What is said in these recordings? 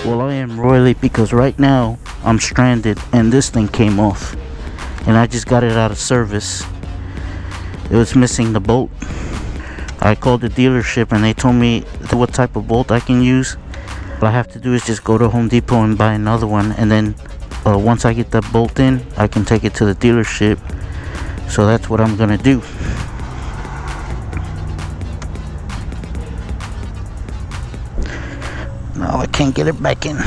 Well, I am royally because right now I'm stranded and this thing came off. And I just got it out of service. It was missing the bolt. I called the dealership and they told me what type of bolt I can use. What I have to do is just go to Home Depot and buy another one, and then once I get that bolt in, I can take it to the dealership. So that's what I'm gonna do. No, I can't get it back in.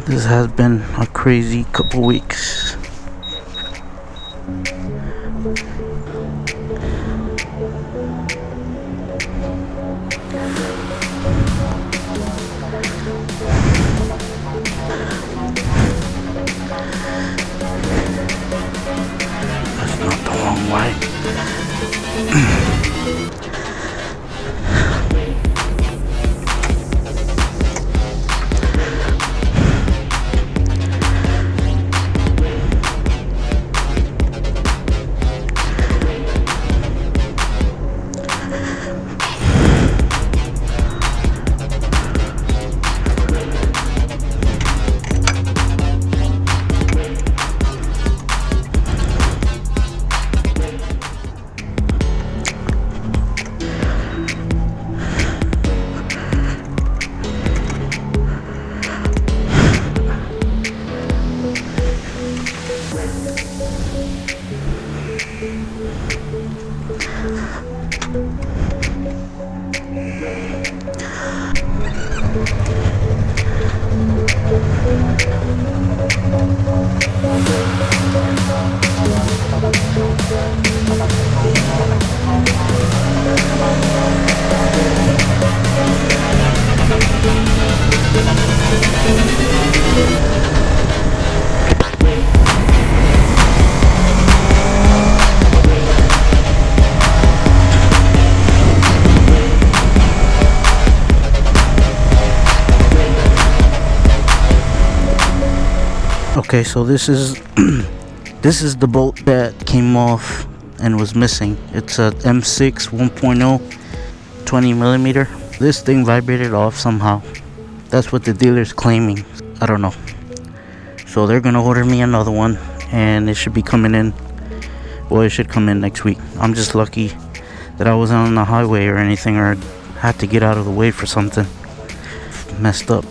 This has been a crazy couple weeks. That's not the wrong way. Okay, so this is this is the bolt that came off and was missing. It's a M6 1.0 20 millimeter. This thing vibrated off somehow. That's what the dealer's claiming. I don't know. So they're gonna order me another one, and it should be coming in. Well, it should come in next week. I'm just lucky that I wasn't on the highway or anything, or had to get out of the way for something. Messed up.